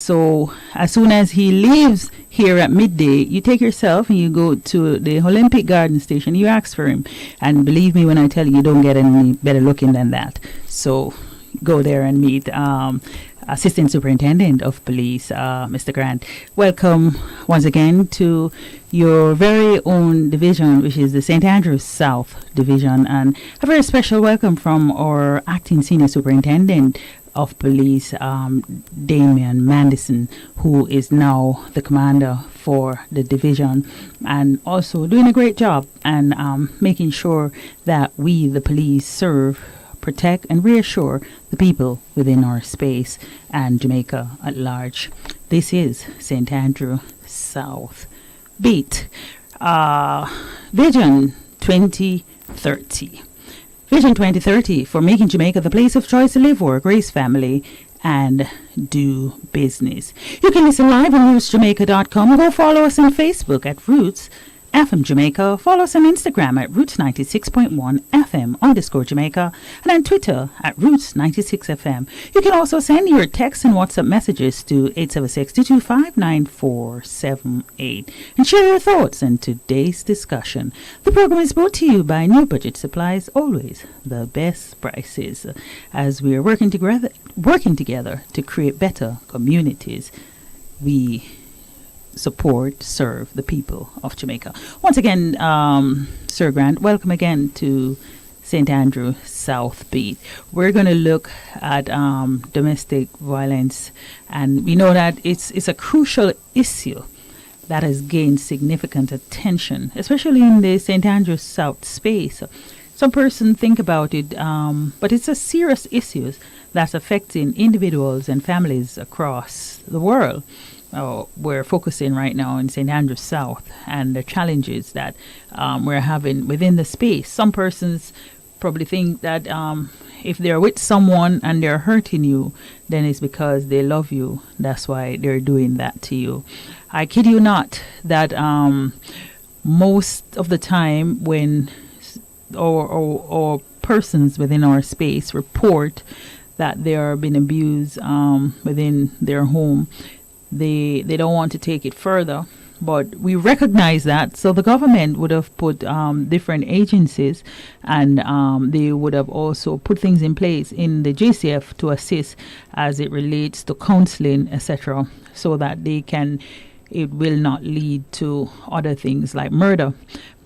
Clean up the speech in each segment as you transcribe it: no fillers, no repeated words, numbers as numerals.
So as soon as he leaves here at midday, you take yourself and you go to the Olympic Garden Station. You ask for him, and believe me when I tell you, you don't get any better looking than that. So go there and meet Assistant Superintendent of Police, Mr. Grant. Welcome once again to your very own division, which is the St. Andrews South Division, and a very special welcome from our Acting Senior Superintendent of Police, Damian Mandison, who is now the commander for the division, and also doing a great job and making sure that we, the police, serve, protect, and reassure the people within our space and Jamaica at large. This is St. Andrew South Beat. Vision 2030. Vision 2030 for making Jamaica the place of choice to live, work, raise family, and do business. You can listen live on rootsjamaica.com, or go follow us on Facebook at Roots FM Jamaica. Follow us on Instagram at Roots96.1 FM _Jamaica, and on Twitter at Roots96FM. You can also send your text and WhatsApp messages to 876-225-9478 and share your thoughts in today's discussion. The program is brought to you by New Budget Supplies, always the best prices, as we are working together to create better communities. We support, serve the people of Jamaica. Once again, Sir Grant, welcome again to St. Andrew South Beat. We're going to look at domestic violence, and we know that it's a crucial issue that has gained significant attention, especially in the St. Andrew South space. Some person think about it, but it's a serious issue that's affecting individuals and families across the world. We're focusing right now in St. Andrews South and the challenges that we're having within the space. Some persons probably think that if they're with someone and they're hurting you, then it's because they love you. That's why they're doing that to you. I kid you not that most of the time when or persons within our space report that they are being abused within their home, they don't want to take it further, but we recognize that. So the government would have put different agencies, and they would have also put things in place in the JCF to assist as it relates to counseling, etc., so that it will not lead to other things like murder,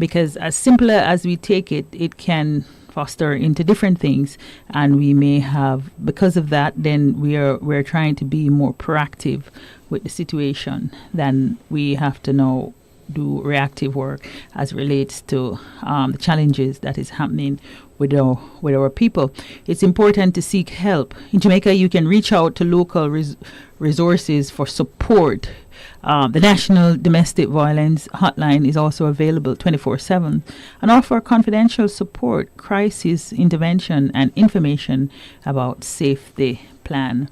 because as simple as we take it, it can foster into different things, and we may have, because of that, then we're trying to be more proactive with the situation than we have to now do reactive work as relates to the challenges that is happening with our people. It's important to seek help. In Jamaica, you can reach out to local resources for support. The National Domestic Violence Hotline is also available 24/7 and offer confidential support, crisis intervention, and information about safety plan.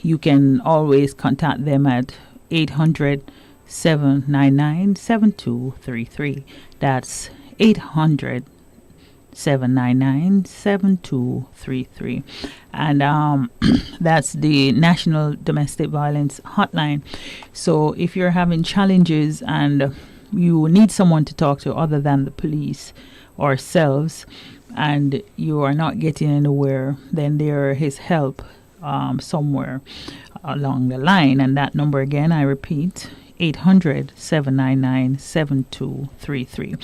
You can always contact them at 800-799-7233. That's 800-799-7233. And that's the National Domestic Violence Hotline. So if you're having challenges and you need someone to talk to other than the police ourselves, and you are not getting anywhere, then there is help somewhere along the line. And that number again, I repeat, 800-799-7233.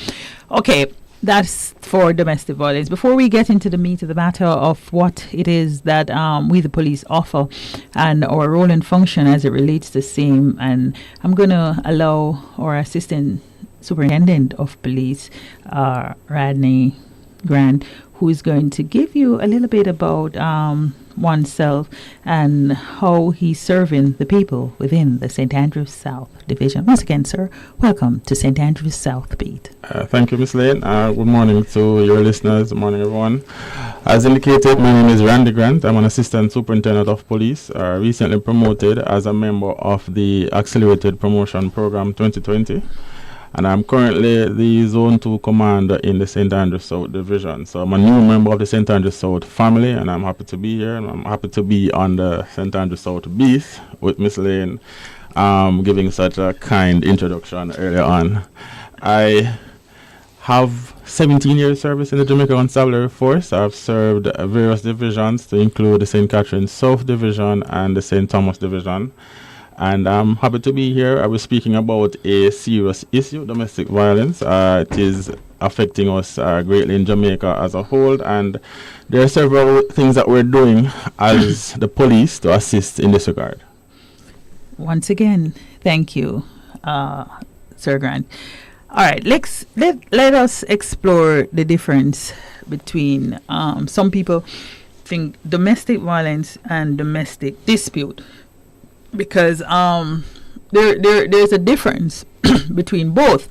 Okay. That's for domestic violence. Before we get into the meat of the matter of what it is that we, the police, offer and our role and function as it relates to the same, and I'm going to allow our Assistant Superintendent of Police, Rodney Grant, who is going to give you a little bit about oneself and how he's serving the people within the St. Andrews South Division. Once again, sir, welcome to St. Andrews South Beat. Thank you, Miss Lane. Good morning to your listeners. Good morning, everyone. As indicated, my name is Randy Grant. I'm an Assistant Superintendent of Police, recently promoted as a member of the Accelerated Promotion Program 2020. and I'm currently the Zone 2 commander in the St. Andrews South Division. So I'm a new member of the St. Andrews South family, and I'm happy to be here, and I'm happy to be on the St. Andrews South Beast with Miss Lane giving such a kind introduction earlier on. I have 17 years service in the Jamaica Constabulary Force. I've served various divisions to include the St. Catherine South Division and the St. Thomas Division. And I'm happy to be here. I was speaking about a serious issue, domestic violence. It is affecting us greatly in Jamaica as a whole. And there are several things that we're doing as the police to assist in this regard. Once again, thank you, Sir Grant. All right, let us explore the difference between some people think domestic violence and domestic dispute, because there's a difference between both,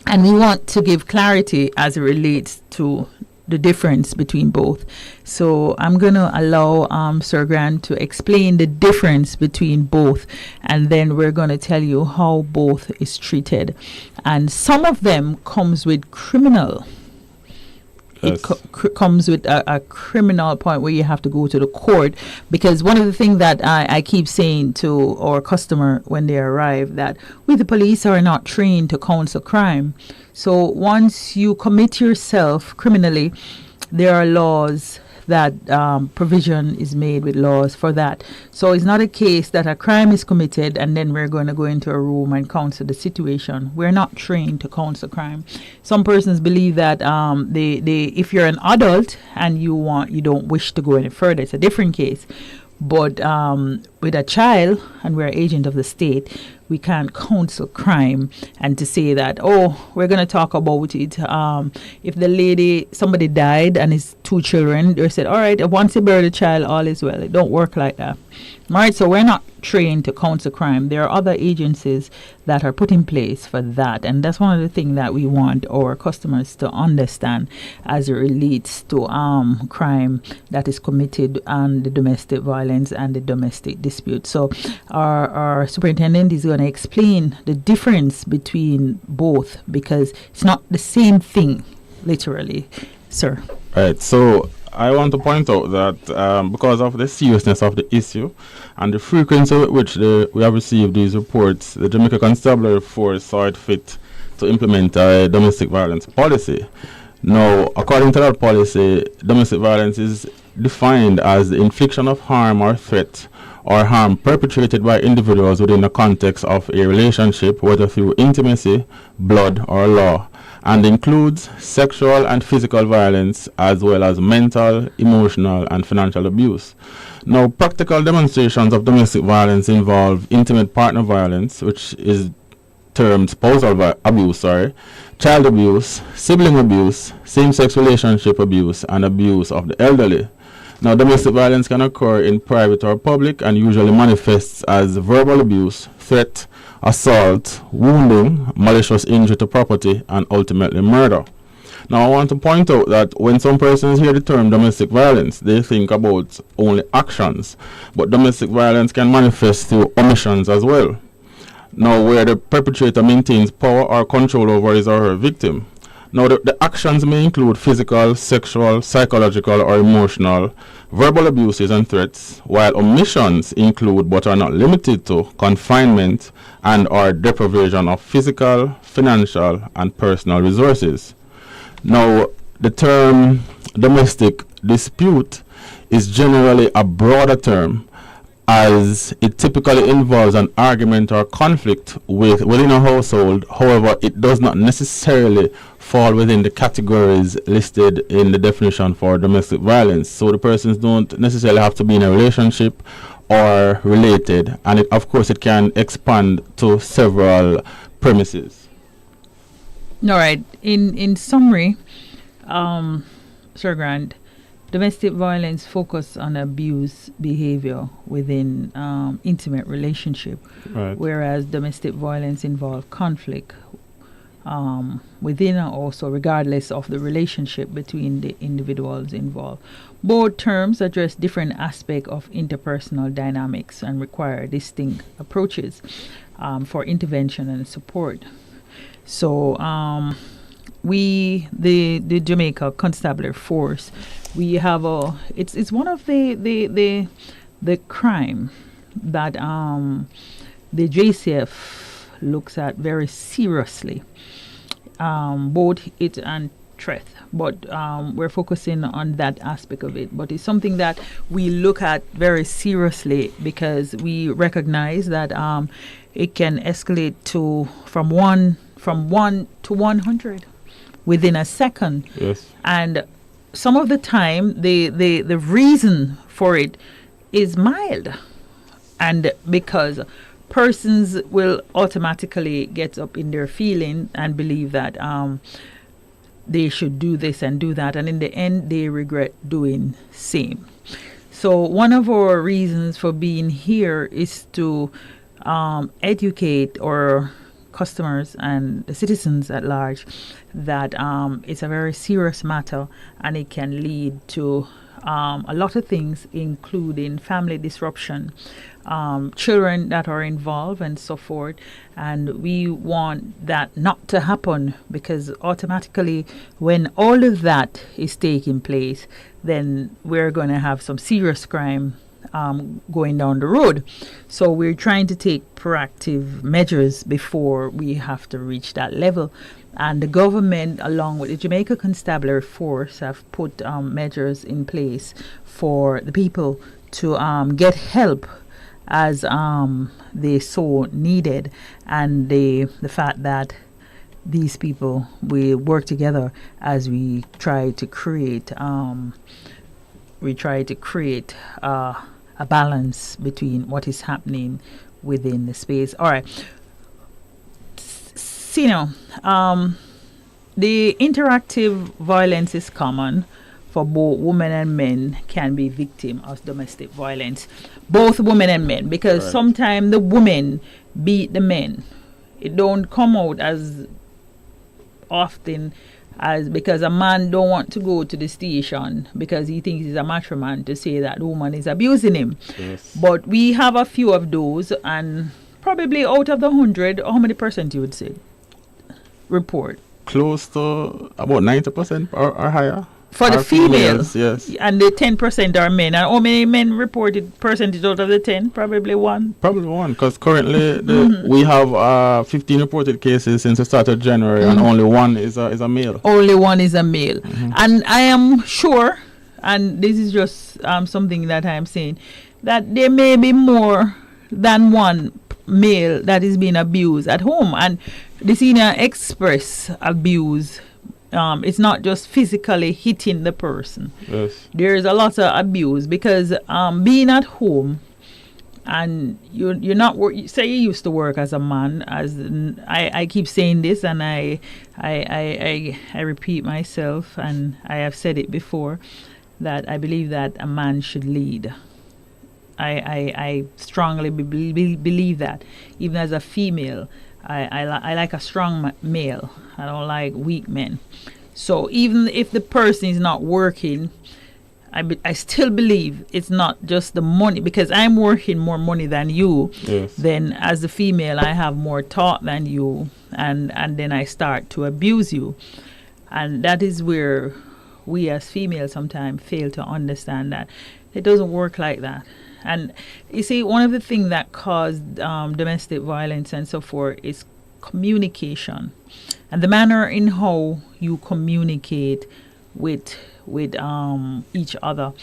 and we want to give clarity as it relates to the difference between both. So I'm going to allow Sir Grant to explain the difference between both, and then we're going to tell you how both is treated. And some of them comes with criminal. Yes. It comes with a criminal point where you have to go to the court, because one of the things that I keep saying to our customer when they arrive, that we the police are not trained to counsel crime. So once you commit yourself criminally, there are laws that provision is made with laws for that. So it's not a case that a crime is committed and then we're going to go into a room and counsel the situation. We're not trained to counsel crime. Some persons believe that if you're an adult and you don't wish to go any further, it's a different case. But with a child, and we're agent of the state, we can't counsel crime. And to say that, we're going to talk about it. If somebody died and his two children, they said, all right, once you bury the child, all is well. It don't work like that. All right, so we're not trained to counsel crime. There are other agencies that are put in place for that. And that's one of the things that we want our customers to understand as it relates to crime that is committed on the domestic violence and the domestic dispute. So our superintendent is going to explain the difference between both, because it's not the same thing, literally, sir. Right. So I want to point out that because of the seriousness of the issue and the frequency with which we have received these reports, the Jamaica Constabulary Force saw it fit to implement a domestic violence policy. Now, according to that policy, domestic violence is defined as the infliction of harm or threat or harm perpetrated by individuals within the context of a relationship, whether through intimacy, blood, or law, and includes sexual and physical violence as well as mental, emotional, and financial abuse. Now, practical demonstrations of domestic violence involve intimate partner violence, which is termed spousal abuse, child abuse, sibling abuse, same-sex relationship abuse, and abuse of the elderly. Now, domestic violence can occur in private or public and usually manifests as verbal abuse, threat, assault, wounding, malicious injury to property, and ultimately murder. Now, I want to point out that when some persons hear the term domestic violence, they think about only actions, but domestic violence can manifest through omissions as well. Now, where the perpetrator maintains power or control over his or her victim. Now, the actions may include physical, sexual, psychological, or emotional, verbal abuses and threats, while omissions include but are not limited to confinement and or deprivation of physical, financial, and personal resources. Now, the term domestic dispute is generally a broader term, as it typically involves an argument or conflict within a household. However, it does not necessarily fall within the categories listed in the definition for domestic violence. So the persons don't necessarily have to be in a relationship or related, and of course it can expand to several premises. All right. In summary, Sir Grant, domestic violence focus on abuse behavior within intimate relationship, right, whereas domestic violence involves conflict within and also regardless of the relationship between the individuals involved. Both terms address different aspects of interpersonal dynamics and require distinct approaches for intervention and support. So the Jamaica Constabulary Force, we have it's one of the crime that the JCF looks at very seriously, both it and threat. But we're focusing on that aspect of it. But it's something that we look at very seriously because we recognize that it can escalate to from one to 100 within a second. Yes. And some of the time, the reason for it is mild, and because persons will automatically get up in their feeling and believe that they should do this and do that, and in the end they regret doing same. So one of our reasons for being here is to educate our customers and the citizens at large that it's a very serious matter, and it can lead to a lot of things, including family disruption, children that are involved, and so forth. And we want that not to happen, because automatically when all of that is taking place, then we're going to have some serious crime going down the road. So we're trying to take proactive measures before we have to reach that level. And the government, along with the Jamaica Constabulary Force, have put measures in place for the people to get help as they so needed. And the fact that these people will work together as we try to create a balance between what is happening within the space. All right. Sino, the interactive violence is common for both women and men can be victim of domestic violence. Both women and men, because Right. sometimes the women beat the men. It don't come out as often as because a man don't want to go to the station because he thinks he's a macho man to say that the woman is abusing him. Yes. But we have a few of those, and probably out of the 100, how many percent you would say report? Close to about 90% or higher. For the Are females, yes. and the 10% are men. And how many men reported percentage out of the 10? Probably one. Probably one, because currently we have 15 reported cases since the start of January, and only one is a male. Only one is a male. And I am sure, and this is just something that I am saying, that there may be more than one male that is being abused at home. And the Senior Express abuse, it's not just physically hitting the person. Yes. There's a lot of abuse because being at home, and you're not say you used to work as a man, I keep saying this, and I repeat myself, and I have said it before, that I believe that a man should lead. I strongly believe that. Even as a female, I like a strong male. I don't like weak men. So even if the person is not working, I still believe it's not just the money, because I'm working more money than you. Yes. Then as a female, I have more thought than you, and then I start to abuse you. And that is where we as females sometimes fail to understand that it doesn't work like that. And you see, one of the things that caused domestic violence and so forth is communication, and the manner in how you communicate with each other.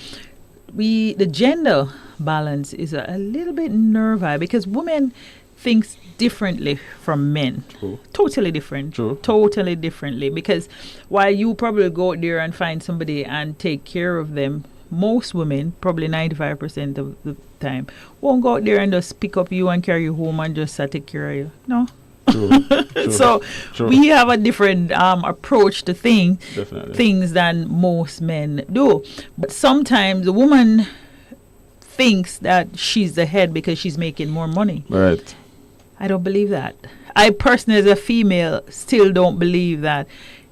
The gender balance is a little bit nervy, because women thinks differently from men. True. Totally different. True. Totally differently. Because while you probably go out there and find somebody and take care of them, most women, probably 95% of the time, won't go out there and just pick up you and carry you home and just take care of you. No. True. True. So True. we have a different approach to Definitely. things than most men do. But sometimes the woman thinks that she's the head because she's making more money. Right. I don't believe that. I personally, as a female, still don't believe that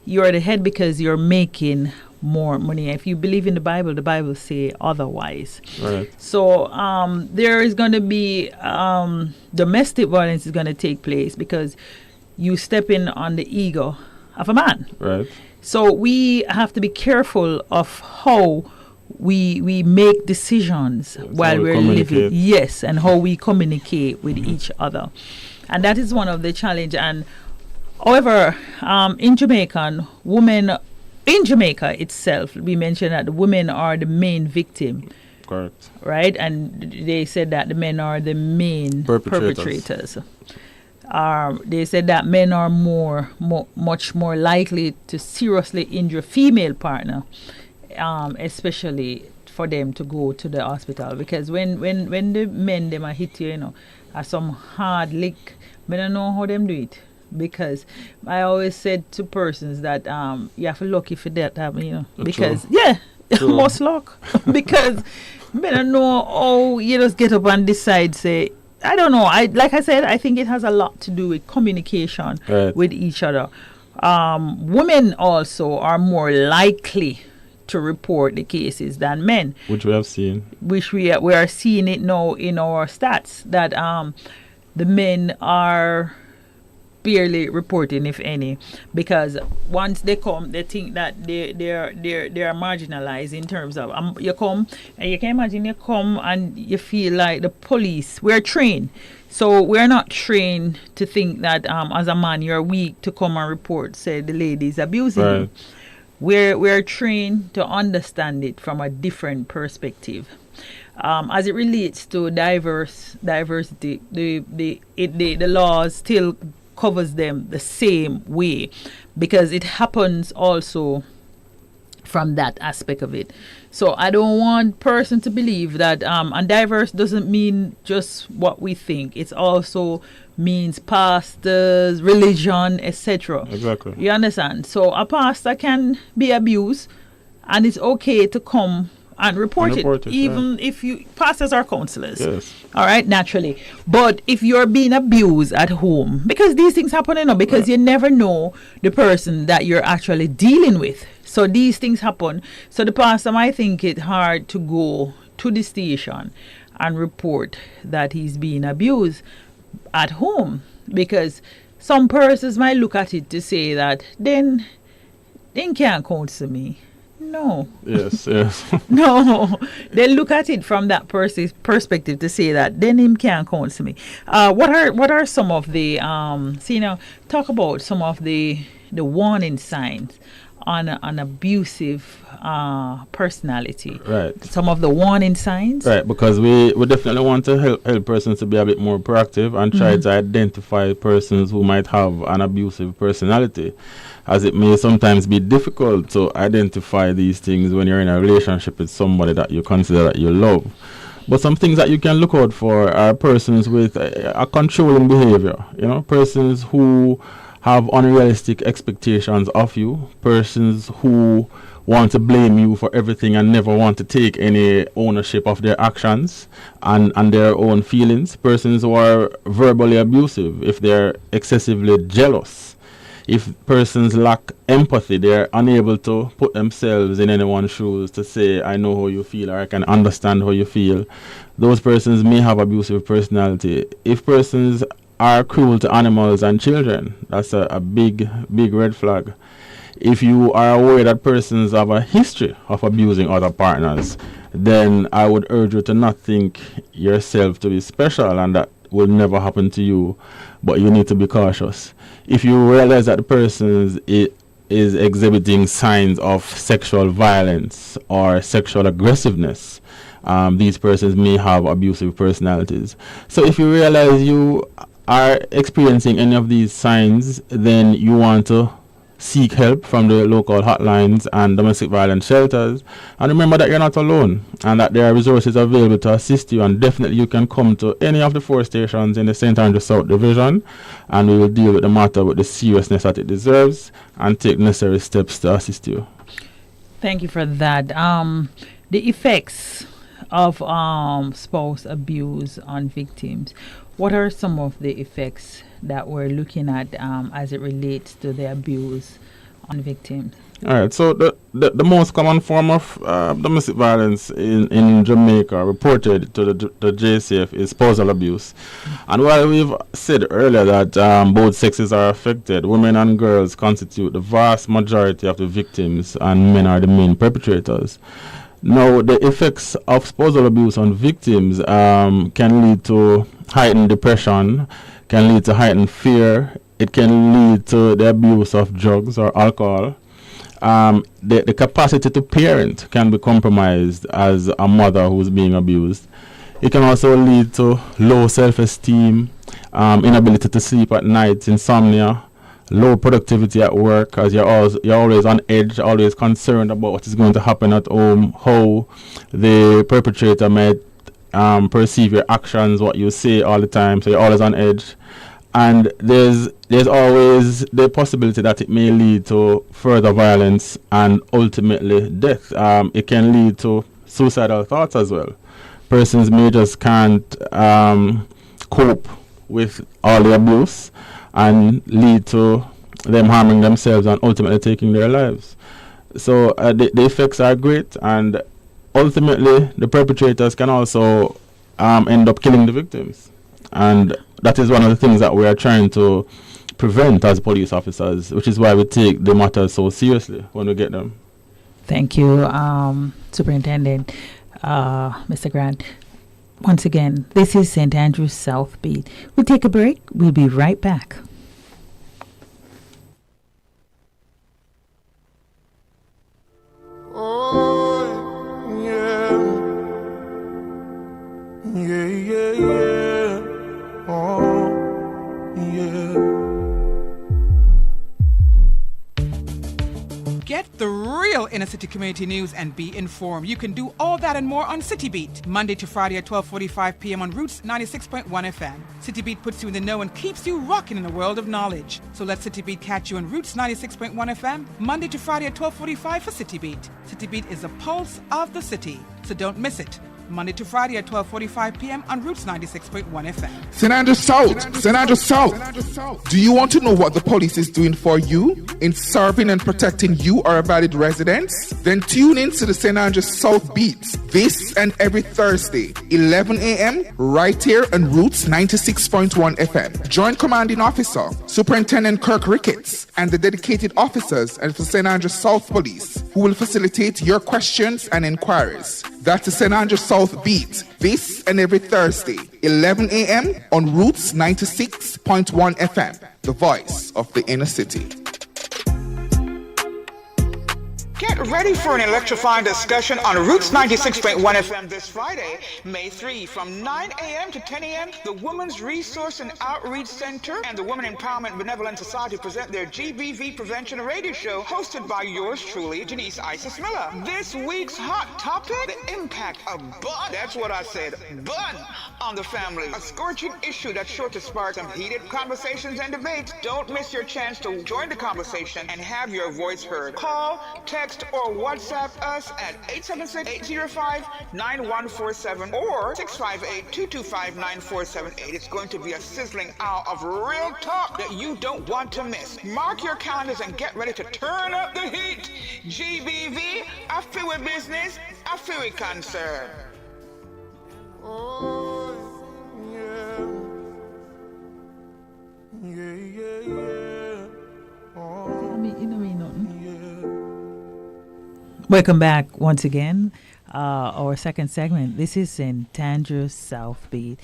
you're the head because you're making more money. If you believe in the Bible say otherwise. Right. So there is going to be domestic violence is going to take place, because you stepping on the ego of a man. Right. So we have to be careful of how we make decisions while how we we're communicate. living. Yes, and how we communicate with each other. And that is one of the challenge. And however, in Jamaica itself, we mentioned that the women are the main victim, Correct. right? And they said that the men are the main perpetrators. They said that men are much more likely to seriously injure female partner, especially for them to go to the hospital. Because when the men them are hit you, are some hard lick, I don't know how them do it. Because I always said to persons that you have to lucky for that happen, because True. most luck. Because I don't know how you just get up and decide, say, I don't know. Like I said, I think it has a lot to do with communication with each other. Women also are more likely to report the cases than men, Which we have seen. which we are seeing it now in our stats that the men are barely reporting, if any, because once they come, they think that they are marginalized in terms of you come and you can imagine you come and you feel like the police. We're trained, so we're not trained to think that as a man you're weak to come and report, say the lady is abusing you. We're trained to understand it from a different perspective. As it relates to diversity, the laws still covers them the same way, because it happens also from that aspect of it. So I don't want person to believe that and diverse doesn't mean just what we think. It also means pastors, religion, etc. Exactly. You understand? So a pastor can be abused, and it's okay to come and report it, even if pastors are counselors. Yes. All right, naturally. But if you're being abused at home, because these things happen, because you never know the person that you're actually dealing with. So these things happen. So the pastor might think it hard to go to the station and report that he's being abused at home, because some persons might look at it to say that then they can't counsel me. No. Yes. No. They look at it from that perspective to say that then him can't counsel me. What are some of the talk about some of the warning signs on an abusive personality. Right. Some of the warning signs. Right, because we definitely want to help persons to be a bit more proactive and try to identify persons who might have an abusive personality, as it may sometimes be difficult to identify these things when you're in a relationship with somebody that you consider that you love. But some things that you can look out for are persons with a controlling behavior, persons who have unrealistic expectations of you, persons who want to blame you for everything and never want to take any ownership of their actions and their own feelings, persons who are verbally abusive, if they're excessively jealous, if persons lack empathy, they're unable to put themselves in anyone's shoes to say, I know how you feel, or I can understand how you feel. Those persons may have abusive personality. If persons are cruel to animals and children, that's a big red flag. If you are aware that persons have a history of abusing other partners, then I would urge you to not think yourself to be special and that will never happen to you, but you need to be cautious. If you realize that the person is exhibiting signs of sexual violence or sexual aggressiveness, these persons may have abusive personalities. So if you realize you are experiencing any of these signs, then you want to seek help from the local hotlines and domestic violence shelters. And remember that you're not alone and that there are resources available to assist you, and definitely you can come to any of the 4 stations in the St. Andrews South Division and we will deal with the matter with the seriousness that it deserves and take necessary steps to assist you. Thank you for that. The effects of spouse abuse on victims. What are some of the effects that we're looking at as it relates to the abuse on victims? All right, so the most common form of domestic violence in Jamaica reported to the JCF is spousal abuse. And while we've said earlier that both sexes are affected, women and girls constitute the vast majority of the victims and men are the main perpetrators. Now, the effects of spousal abuse on victims can lead to heightened depression, can lead to heightened fear, it can lead to the abuse of drugs or alcohol. The capacity to parent can be compromised as a mother who's being abused. It can also lead to low self-esteem, inability to sleep at night, insomnia, low productivity at work, as you're always on edge, always concerned about what is going to happen at home, how the perpetrator might perceive your actions, what you say all the time, so you're always on edge. And there's always the possibility that it may lead to further violence and ultimately death. It can lead to suicidal thoughts as well. Persons may just can't cope with all the abuse and lead to them harming themselves and ultimately taking their lives. So the effects are great, and ultimately the perpetrators can also end up killing the victims. And that is one of the things that we are trying to prevent as police officers, which is why we take the matter so seriously when we get them. Thank you, Superintendent, Mr. Grant. Once again, this is St. Andrews South Beat. We'll take a break. We'll be right back. Oh, yeah. Yeah, yeah, yeah. Oh, yeah. Get the real inner city community news and be informed. You can do all that and more on City Beat, Monday to Friday at 12:45 p.m. on Roots 96.1 FM. City Beat puts you in the know and keeps you rocking in the world of knowledge. So let City Beat catch you on Roots 96.1 FM, Monday to Friday at 12:45 for City Beat. City Beat is the pulse of the city, so don't miss it. Monday to Friday at 12:45 p.m. on Roots 96.1 FM. St. Andrews South, St. Andrews South. Do you want to know what the police is doing for you in serving and protecting you, our valued residents? Then tune in to the St. Andrews South Beats this and every Thursday, 11 a.m. right here on Roots 96.1 FM. Join Commanding Officer Superintendent Kirk Ricketts and the dedicated officers and for St. Andrews South Police who will facilitate your questions and inquiries. That's the St. Andrews South Beat this and every Thursday, 11 a.m. on Roots 96.1 FM, the voice of the inner city. Get ready for an electrifying discussion on Roots 96.1 FM this Friday, May 3, from 9 a.m. to 10 a.m. The Women's Resource and Outreach Center and the Women Empowerment Benevolent Society present their GBV Prevention Radio Show, hosted by yours truly, Janice Isis Miller. This week's hot topic, the impact of bun, that's what I said, bun, on the family. A scorching issue that's sure to spark some heated conversations and debates. Don't miss your chance to join the conversation and have your voice heard. Call, text, or WhatsApp us at 876-805-9147 or 658-225-9478. It's going to be a sizzling hour of real talk that you don't want to miss. Mark your calendars and get ready to turn up the heat. GBV, I feel with business, I feel with concern. Oh, yeah. Yeah, yeah, yeah. Oh, Welcome back once again. Our second segment. This is St. Andrews South Beat.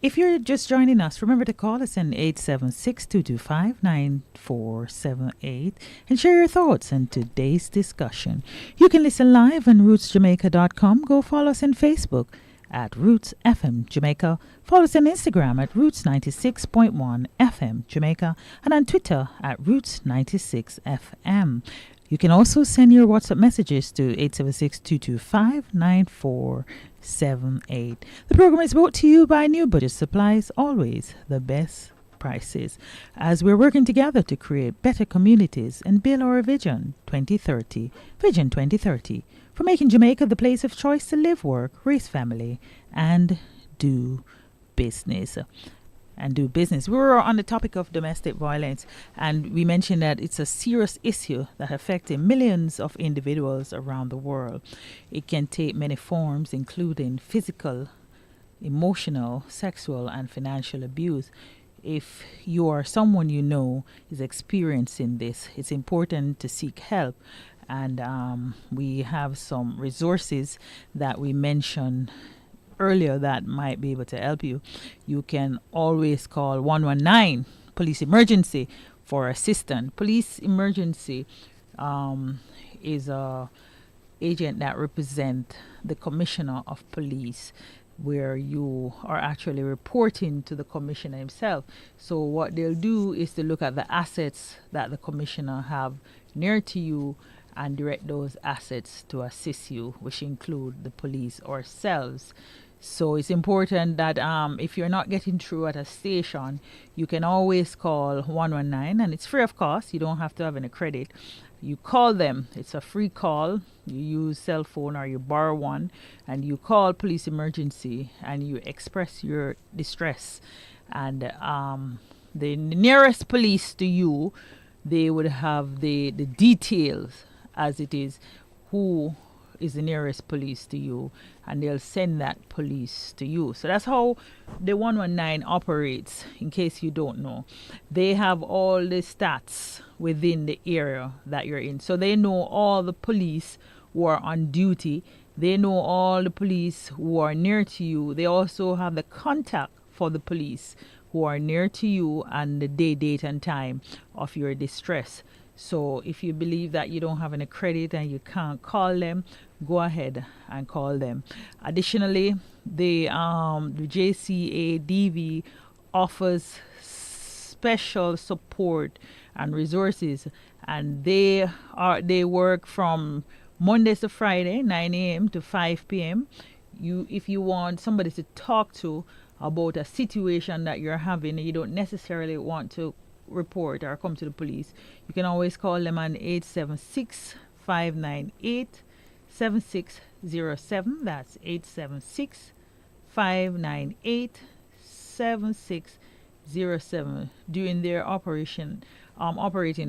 If you're just joining us, remember to call us in 876-225-9478 and share your thoughts on today's discussion. You can listen live on rootsjamaica.com. Go follow us on Facebook at Roots FM Jamaica. Follow us on Instagram at Roots 96.1 FM Jamaica and on Twitter at Roots 96 FM. You can also send your WhatsApp messages to 876-225-9478. The program is brought to you by New Budget Supplies, always the best prices, as we're working together to create better communities and build our Vision 2030. Vision 2030, for making Jamaica the place of choice to live, work, raise family, and do business. and do business. We were on the topic of domestic violence, and we mentioned that it's a serious issue that affects millions of individuals around the world. It can take many forms, including physical, emotional, sexual, and financial abuse. If you or someone you know is experiencing this, it's important to seek help. And we have some resources that we mentioned earlier that might be able to help you. You can always call 119 Police Emergency for assistance. Police Emergency is a agent that represent the Commissioner of Police, where you are actually reporting to the commissioner himself. So what they'll do is to look at the assets that the commissioner have near to you and direct those assets to assist you, which include the police ourselves. So it's important that if you're not getting through at a station, you can always call 119, and it's free of cost. You don't have to have any credit. You call them. It's a free call. You use cell phone or you borrow one, and you call Police Emergency and you express your distress. And the nearest police to you, they would have the details as it is, who is the nearest police to you, and they'll send that police to you. So that's how the 119 operates, in case you don't know. They have all the stats within the area that you're in. So they know all the police who are on duty. They know all the police who are near to you. They also have the contact for the police who are near to you and the day, date, and time of your distress. So if you believe that you don't have any credit and you can't call them, go ahead and call them. Additionally, the JCADV offers special support and resources, and they work from Mondays to Friday, 9 a.m. to 5 p.m. If you want somebody to talk to about a situation that you're having, you don't necessarily want to report or come to the police, you can always call them on 876-598-7607. That's 876-598-7607 during their operating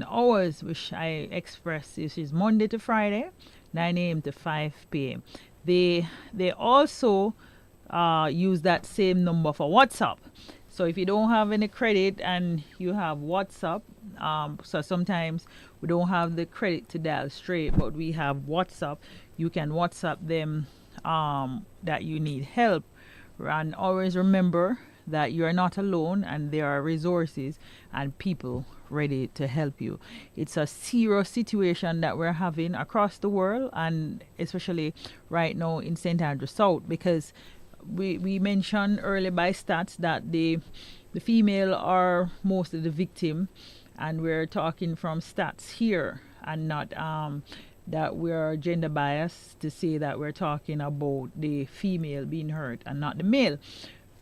hours, which I express this is Monday to Friday, 9 a.m. to 5 p.m. They also use that same number for WhatsApp. So if you don't have any credit and you have WhatsApp, so sometimes we don't have the credit to dial straight, but we have WhatsApp. You can WhatsApp them that you need help. And always remember that you are not alone, and there are resources and people ready to help you. It's a serious situation that we're having across the world, and especially right now in St. Andrew South, because we mentioned earlier by stats that the female are most of the victim, and we're talking from stats here and not that we're gender biased to say that we're talking about the female being hurt and not the male.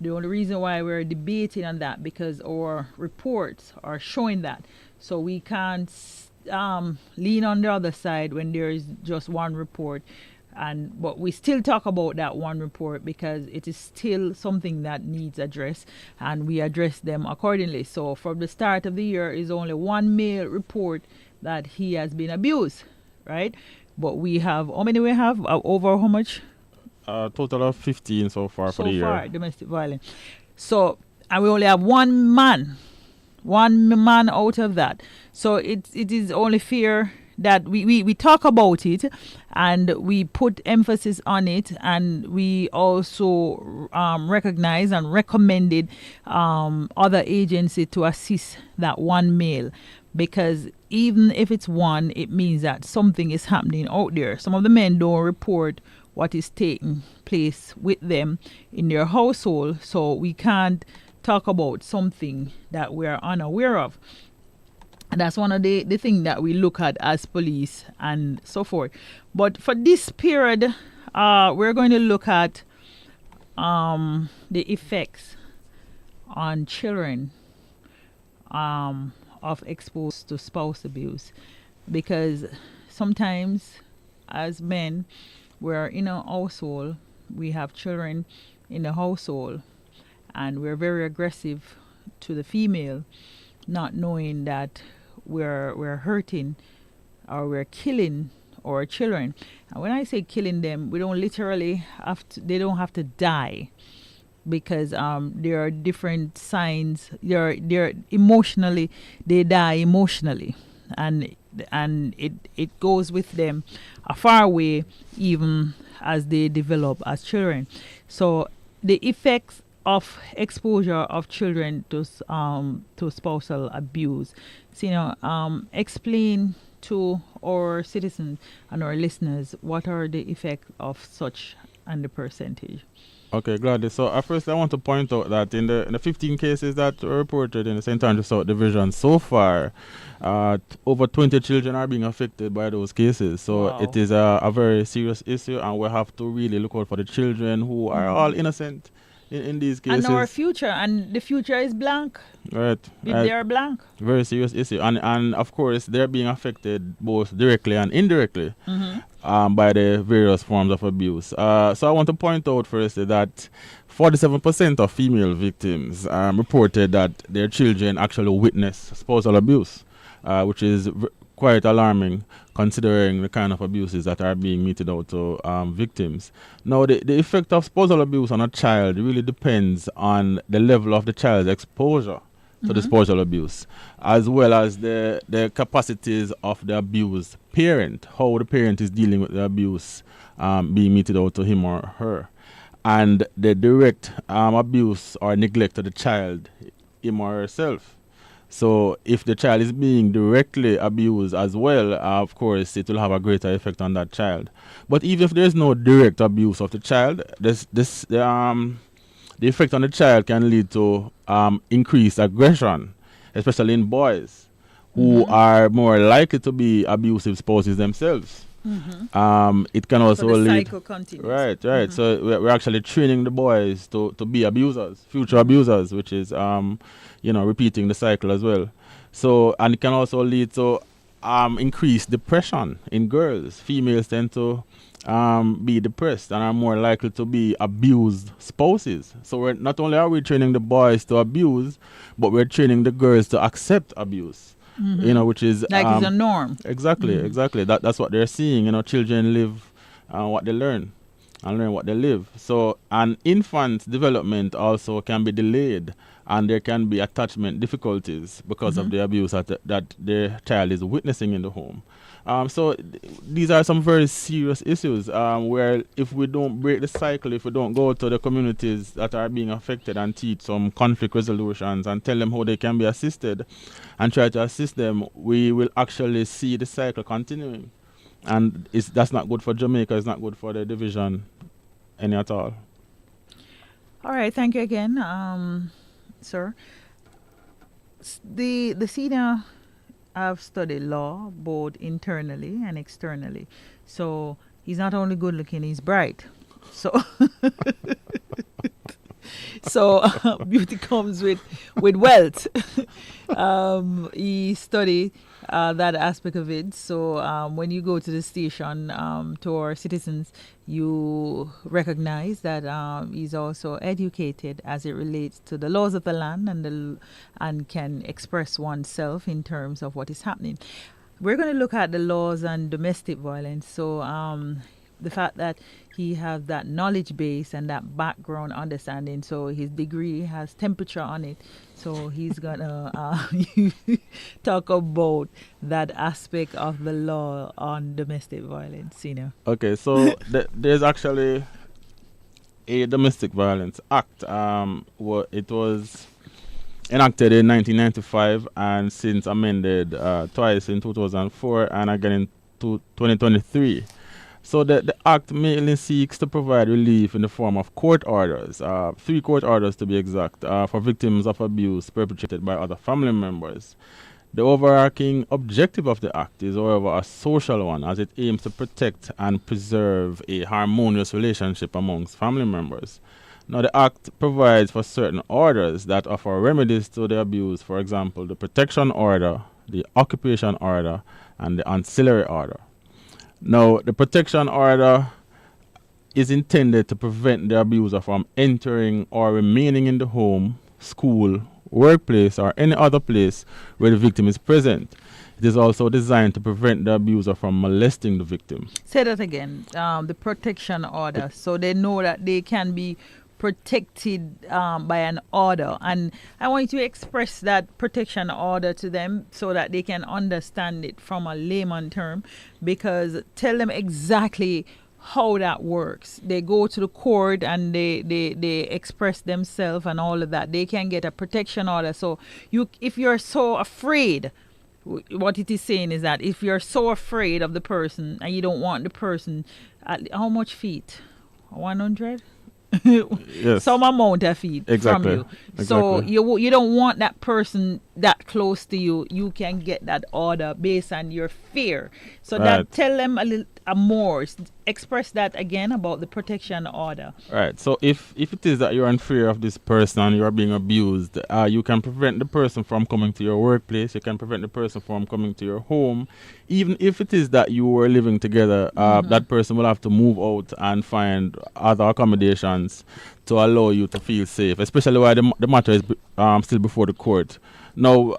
The only reason why we're debating on that because our reports are showing that. So we can't lean on the other side when there is just one report. But we still talk about that one report because it is still something that needs address, and we address them accordingly. So from the start of the year is only one male report that he has been abused, right? But we have, how many we have? Over how much? Total of 15 so far for the year. So far, domestic violence. So, and we only have one man out of that. So it is only fair that we talk about it and we put emphasis on it, and we also recognize and recommended other agencies to assist that one male, because even if it's one, it means that something is happening out there. Some of the men don't report what is taking place with them in their household, so we can't talk about something that we're unaware of. And that's one of the things that we look at as police and so forth. But for this period, we're going to look at the effects on children of exposed to spouse abuse. Because sometimes as men, we're in a household, we have children in the household, and we're very aggressive to the female, not knowing that we're hurting or we're killing our children. And when I say killing them, we don't literally have to, they don't have to die, because there are different signs. They're emotionally, they die emotionally, and it goes with them a far way, even as they develop as children. So the effects of exposure of children to spousal abuse. So, explain to our citizens and our listeners what are the effects of such and the percentage. Okay, Gladys. So first I want to point out that in the 15 cases that were reported in the St. Andrew South Division so far, over 20 children are being affected by those cases. So Wow. it is a very serious issue, and we have to really look out for the children who are all innocent in these cases. And our future, and the future is blank. Right. If right. they are blank. Very serious issue, and of course they're being affected both directly and indirectly by the various forms of abuse. So I want to point out first that 47% of female victims reported that their children actually witnessed spousal abuse, which is quite alarming considering the kind of abuses that are being meted out to victims. Now, the effect of spousal abuse on a child really depends on the level of the child's exposure to the spousal abuse, as well as the capacities of the abused parent, how the parent is dealing with the abuse being meted out to him or her, and the direct abuse or neglect of the child, him or herself. So if the child is being directly abused as well, of course, it will have a greater effect on that child. But even if there's no direct abuse of the child, the effect on the child can lead to increased aggression, especially in boys who are more likely to be abusive spouses themselves. It can also So the lead. cycle continues. Right. So we're actually training the boys to be abusers, future abusers, which is repeating the cycle as well. So, and it can also lead to increased depression in girls. Females tend to be depressed and are more likely to be abused spouses. So we're not only are we training the boys to abuse, but we're training the girls to accept abuse. Which is Like it's a norm. Exactly. That's what they're seeing. Children live what they learn and learn what they live. So an infant's development also can be delayed, and there can be attachment difficulties because of the abuse that their child is witnessing in the home. So these are some very serious issues where if we don't break the cycle, if we don't go to the communities that are being affected and teach some conflict resolutions and tell them how they can be assisted and try to assist them, we will actually see the cycle continuing. And that's not good for Jamaica, it's not good for the division any at all. All right, thank you again, sir. The senior have studied law both internally and externally. So he's not only good looking, he's bright. So beauty comes with wealth. He studied that aspect of it. So when you go to the station, to our citizens, you recognize that he's also educated as it relates to the laws of the land and can express oneself in terms of what is happening. We're going to look at the laws on domestic violence. So the fact that he has that knowledge base and that background understanding, so his degree has temperature on it, so he's gonna talk about that aspect of the law on domestic violence. Okay, so there's actually a domestic violence act. It was enacted in 1995 and since amended twice in 2004 and again in 2023. So the Act mainly seeks to provide relief in the form of court orders, 3 court orders to be exact, for victims of abuse perpetrated by other family members. The overarching objective of the Act is, however, a social one, as it aims to protect and preserve a harmonious relationship amongst family members. Now, the Act provides for certain orders that offer remedies to the abuse, for example, the protection order, the occupation order, and the ancillary order. Now, the protection order is intended to prevent the abuser from entering or remaining in the home, school, workplace or any other place where the victim is present. It is also designed to prevent the abuser from molesting the victim. Say that again. The protection order, so they know that they can be protected by an order, and I want you to express that protection order to them so that they can understand it from a layman term, because tell them exactly how that works. They go to the court and they express themselves and all of that. They can get a protection order. So if you're so afraid, what it is saying is that if you're so afraid of the person and you don't want the person, how much feet? 100? Yes. Some amount of feet Exactly. from you. So Exactly. you don't want that person that close to you. You can get that order based on your fear. So that Right. tell them a little more. Express that again about the protection order. Right. So if it is that you're in fear of this person and you are being abused, you can prevent the person from coming to your workplace. You can prevent the person from coming to your home. Even if it is that you were living together, that person will have to move out and find other accommodations to allow you to feel safe, especially while the matter is still before the court. Now,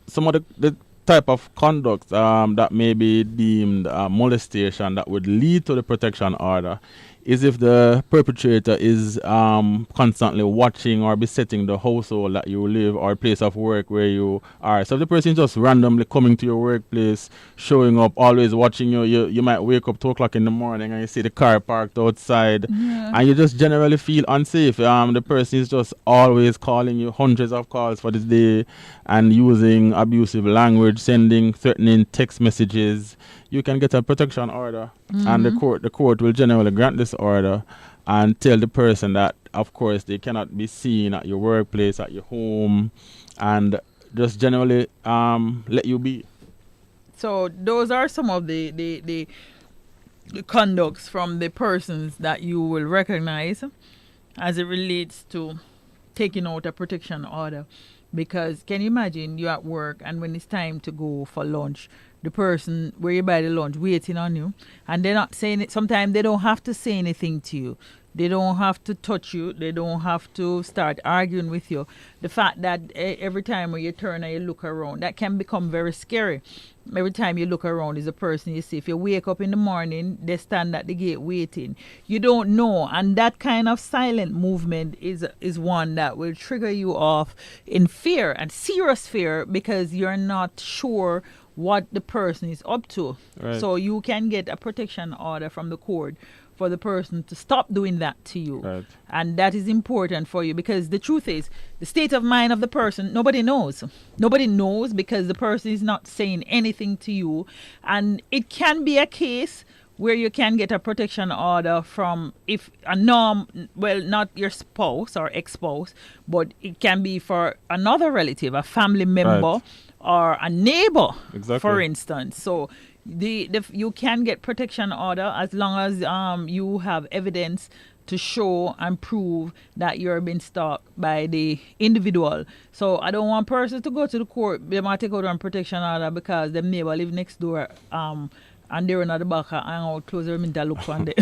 some of the type of conduct that may be deemed molestation that would lead to the protection order is if the perpetrator is constantly watching or besetting the household that you live or place of work where you are. So if the person is just randomly coming to your workplace, showing up, always watching you, you might wake up 2 o'clock in the morning and you see the car parked outside and you just generally feel unsafe. The person is just always calling you, hundreds of calls for the day, and using abusive language, sending threatening text messages. You can get a protection order, and the court will generally grant this order and tell the person that, of course, they cannot be seen at your workplace, at your home, and just generally let you be. So those are some of the conducts from the persons that you will recognize as it relates to taking out a protection order. Because can you imagine you're at work and when it's time to go for lunch, the person where you buy the lunch waiting on you, and they're not saying it. Sometimes they don't have to say anything to you. They don't have to touch you. They don't have to start arguing with you. The fact that every time when you turn and you look around, that can become very scary. Every time you look around is a person you see. If you wake up in the morning, they stand at the gate waiting. You don't know. And that kind of silent movement is one that will trigger you off in fear, and serious fear, because you're not sure what the person is up to. Right. So you can get a protection order from the court for the person to stop doing that to you. Right. And that is important for you, because the truth is, the state of mind of the person, nobody knows. Nobody knows, because the person is not saying anything to you. And it can be a case where you can get a protection order from, if a not your spouse or ex-spouse, but it can be for another relative, a family member, Right. or a neighbor, Exactly. for instance. So you can get protection order as long as you have evidence to show and prove that you're being stalked by the individual. So I don't want persons to go to the court. They might take out on protection order because their neighbor live next door, and they're in the back and out close their window look one day.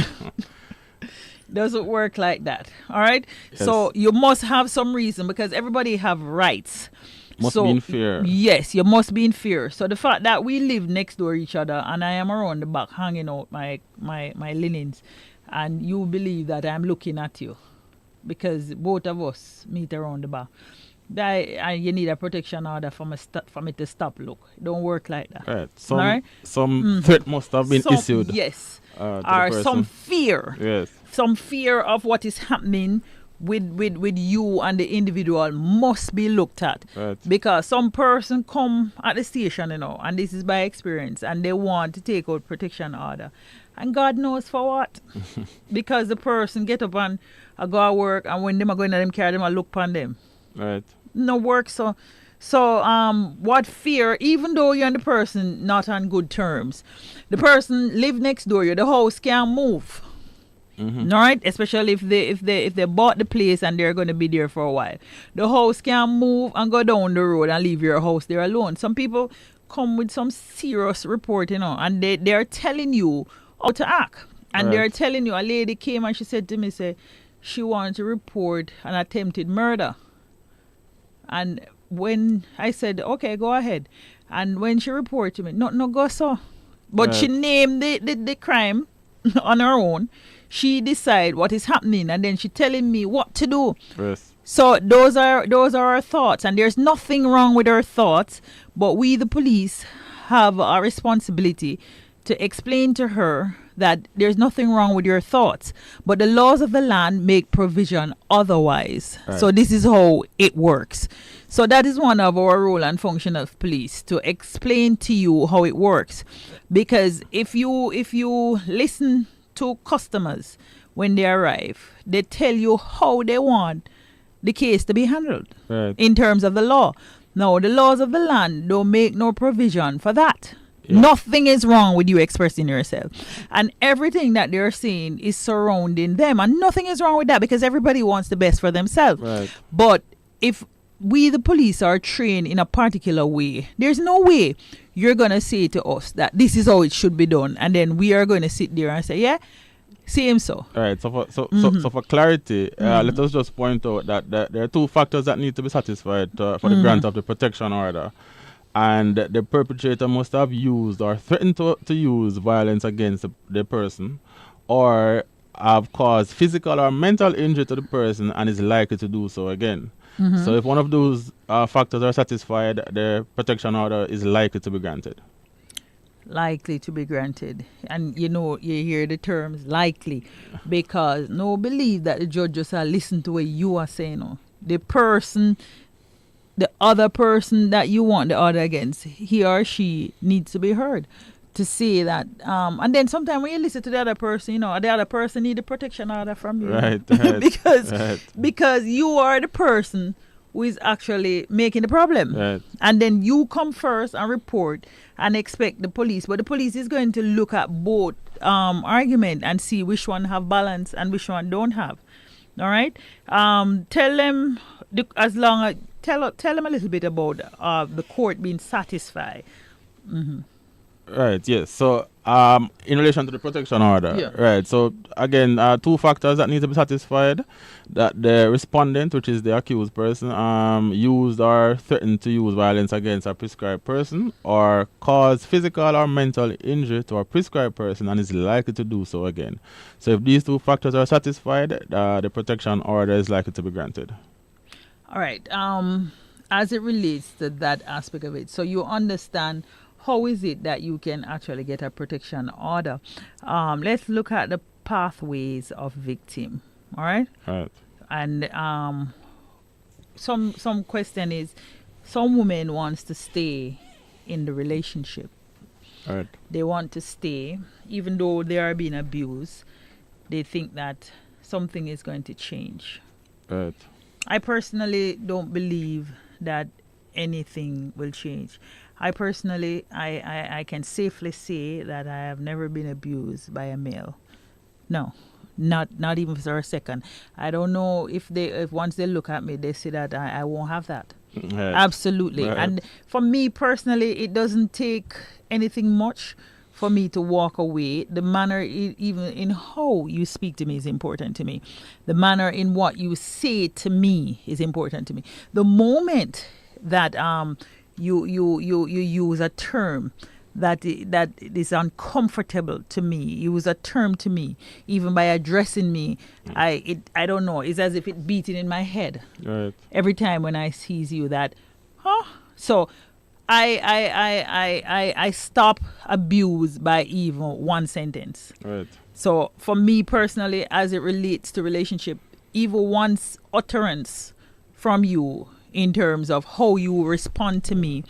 Doesn't work like that. All right. Yes. So you must have some reason, because everybody have rights. Must be in fear. Yes, you must be in fear. So the fact that we live next door each other and I am around the back hanging out my linens, and you believe that I'm looking at you because both of us meet around the back, you need a protection order for me to stop look. It don't work like that. Right. Alright? Some threat must have been Some- issued. Yes. to the Or person. some fear. Yes. Some fear of what is happening with you and the individual must be looked at. Right. Because some person come at the station, and this is by experience, and they want to take out protection order. And God knows for what. Because the person get up and go to work, and when them are going to them carry them, I look upon them. Right. No work. So what fear, even though you and the person not on good terms, the person live next door you, the house can't move. Mm-hmm. All right, especially if they bought the place and they're going to be there for a while, the house can't move and go down the road and leave your house there alone. Some people come with some serious report, and they're telling you how to act, and Right. they're telling you. A lady came and she said to me, she wanted to report an attempted murder. And when I said, okay, go ahead. And when she reported to me, no, go so. But she named the crime on her own. She decide what is happening, and then she telling me what to do. Yes. So those are our thoughts, and there's nothing wrong with our thoughts. But we, the police, have a responsibility to explain to her that there's nothing wrong with your thoughts, but the laws of the land make provision otherwise. Right. So this is how it works. So that is one of our role and function of police, to explain to you how it works. Because if you listen to customers when they arrive, they tell you how they want the case to be handled in terms of the law. Now, the laws of the land don't make no provision for that. Yeah. Nothing is wrong with you expressing yourself. And everything that they're saying is surrounding them. And nothing is wrong with that, because everybody wants the best for themselves. Right. But if we, the police, are trained in a particular way, there's no way you're going to say to us that this is how it should be done. And then we are going to sit there and say, yeah, same so. All right. So for clarity, let us just point out that there are two factors that need to be satisfied for the grant of the protection order. And the perpetrator must have used or threatened to use violence against the person, or have caused physical or mental injury to the person and is likely to do so again. So if one of those factors are satisfied, the protection order is likely to be granted. Likely to be granted. And you hear the terms likely, because no believe that the judge just listen to what you are saying. No. The other person that you want the order against, he or she needs to be heard to say that. And then sometimes when you listen to the other person, the other person need the protection order from you. Right. because you are the person who is actually making the problem. Right. And then you come first and report and expect the police. But the police is going to look at both argument and see which one have balance and which one don't have. All right? Tell them, tell them a little bit about the court being satisfied. Right, yes. So, in relation to the protection order, right. So, again, two factors that need to be satisfied: that the respondent, which is the accused person, used or threatened to use violence against a prescribed person, or caused physical or mental injury to a prescribed person, and is likely to do so again. So, if these two factors are satisfied, the protection order is likely to be granted. All right. As it relates to that aspect of it, so you understand. How is it that you can actually get a protection order? Let's look at the pathways of victim. All right. Right. And some question is, some women wants to stay in the relationship. Right. They want to stay, even though they are being abused. They think that something is going to change. Right. I personally don't believe that anything will change. I personally, I can safely say that I have never been abused by a male. No, not even for a second. I don't know if once they look at me, they say that I won't have that. Right. Absolutely. Right. And for me personally, it doesn't take anything much for me to walk away. The manner, even in how you speak to me, is important to me. The manner in what you say to me is important to me. The moment that you use a term that is uncomfortable to me, use a term to me, even by addressing me, I don't know, it's as if it beating in my head. Right. Every time when I sees you that, so I stop abuse by even one sentence. Right. So for me personally, as it relates to relationship, even once utterance from you in terms of how you respond to me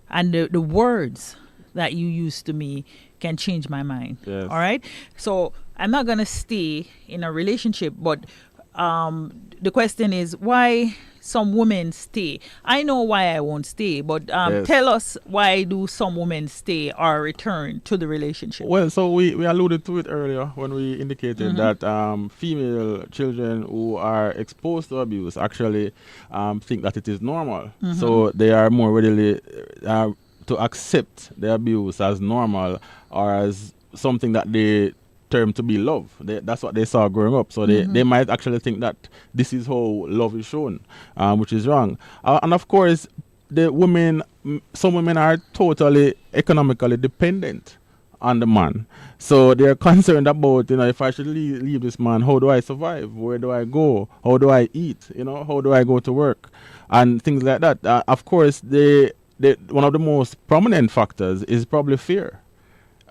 and the words that you use to me can change my mind. Yes. All right. So I'm not going to stay in a relationship, but the question is why some women stay. I know why I won't stay, but tell us, why do some women stay or return to the relationship? Well, so we alluded to it earlier when we indicated that female children who are exposed to abuse actually think that it is normal. So they are more readily to accept the abuse as normal or as something that they term to be love. That's what they saw growing up. So they might actually think that this is how love is shown, which is wrong. And of course, the women, some women are totally economically dependent on the man. So they're concerned about, if I should leave this man, how do I survive? Where do I go? How do I eat? How do I go to work? And things like that. Of course, one of the most prominent factors is probably fear.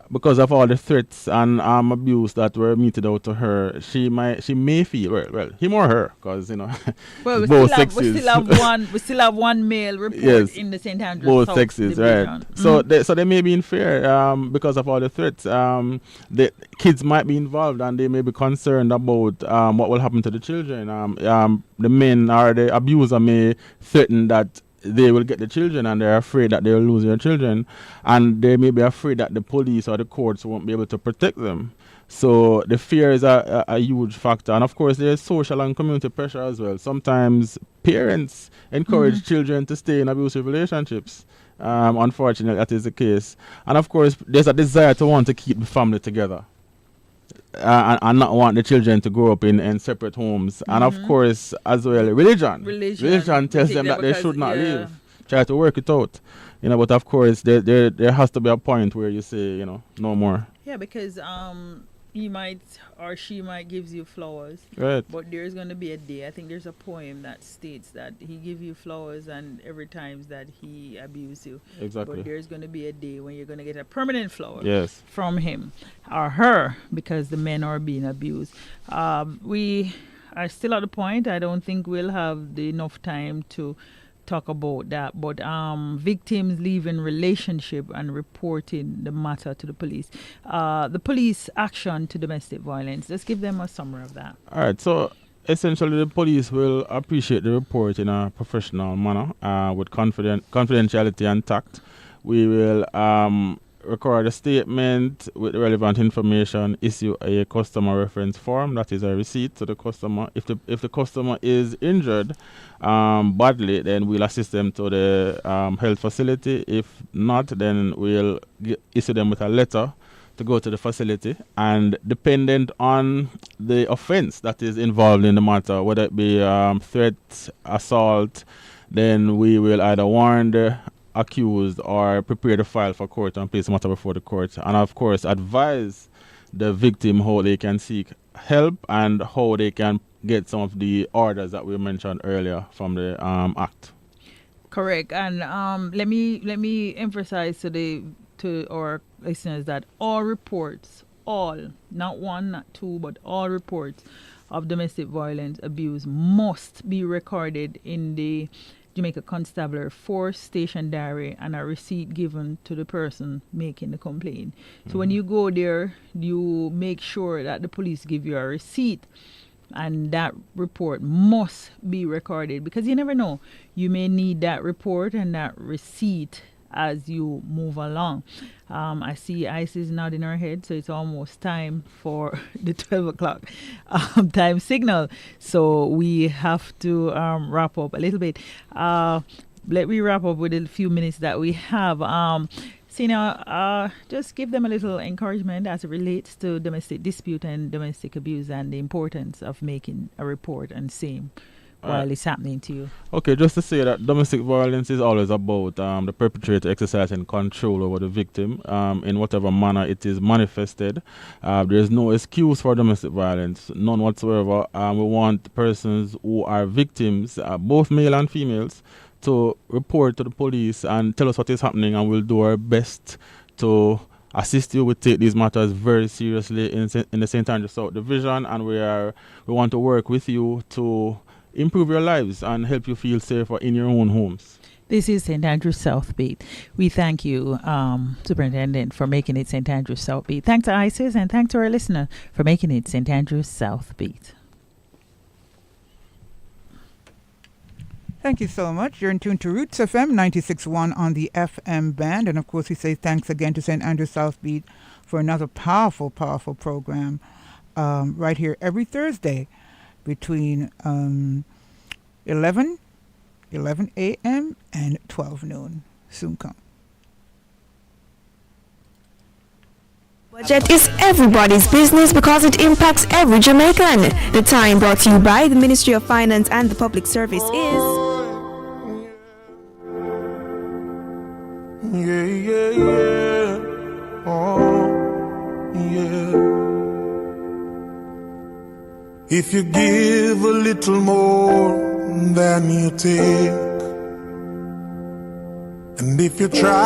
Because of all the threats and abuse that were meted out to her, she may feel well, him or her, because well, both we still have one male report yes, in the St. Andrews both South sexes, division. right? So they may be in fear because of all the threats. The kids might be involved and they may be concerned about what will happen to the children. The men or the abuser may threaten that they will get the children, and they're afraid that they will lose their children, and they may be afraid that the police or the courts won't be able to protect them. So the fear is a huge factor. And of course, there's social and community pressure as well. Sometimes parents encourage children to stay in abusive relationships. Unfortunately, that is the case. And of course, there's a desire to want to keep the family together. And not want the children to grow up in separate homes. And of course, as well, religion tells them that they should not leave. Try to work it out. But of course, there has to be a point where you say, no more. Yeah, because he might or she might gives you flowers. Right. But there's going to be a day. I think there's a poem that states that he give you flowers and every time that he abuse you. Exactly. But there's going to be a day when you're going to get a permanent flower from him or her because the men are being abused. We are still at the point. I don't think we'll have enough time to talk about that, but victims leaving relationship and reporting the matter to the police. The police action to domestic violence. Let's give them a summary of that. All right, so essentially the police will appreciate the report in a professional manner with confidentiality and tact. We will record a statement with the relevant information, issue a customer reference form, that is a receipt to the customer. If the customer is injured badly, then we'll assist them to the health facility. If not, then we'll issue them with a letter to go to the facility, and dependent on the offense that is involved in the matter, whether it be threat, assault, then we will either warn the accused or prepare the file for court and place the matter before the court, and of course advise the victim how they can seek help and how they can get some of the orders that we mentioned earlier from the act. Correct. And let me emphasize to our listeners that all reports, not one, not two, but all reports of domestic violence abuse must be recorded in the Jamaica Constabulary Force Station Diary and a receipt given to the person making the complaint. So when you go there, you make sure that the police give you a receipt, and that report must be recorded because you never know. You may need that report and that receipt as you move along. I see Ice is nodding her head, so it's almost time for the 12 o'clock time signal. So we have to wrap up a little bit. Let me wrap up with a few minutes that we have. Sina, just give them a little encouragement as it relates to domestic dispute and domestic abuse and the importance of making a report and seeing while it's happening to you. Okay, just to say that domestic violence is always about the perpetrator exercising control over the victim in whatever manner it is manifested. There's no excuse for domestic violence, none whatsoever. We want persons who are victims, both male and females, to report to the police and tell us what is happening, and we'll do our best to assist you. We take these matters very seriously in the St. Andrews South Division, and we want to work with you to improve your lives and help you feel safer in your own homes. This is St. Andrews South Beat. We thank you, Superintendent, for making it St. Andrews South Beat. Thanks to ISIS and thanks to our listener for making it St. Andrews South Beat. Thank you so much. You're in tune to Roots FM 96.1 on the FM band. And of course, we say thanks again to St. Andrews South Beat for another powerful, powerful program right here every Thursday between 11 a.m. and 12 noon. Soon come. Budget is everybody's business because it impacts every Jamaican. The Time brought to you by the Ministry of Finance and the Public Service is... If you give a little more than you take, and if you try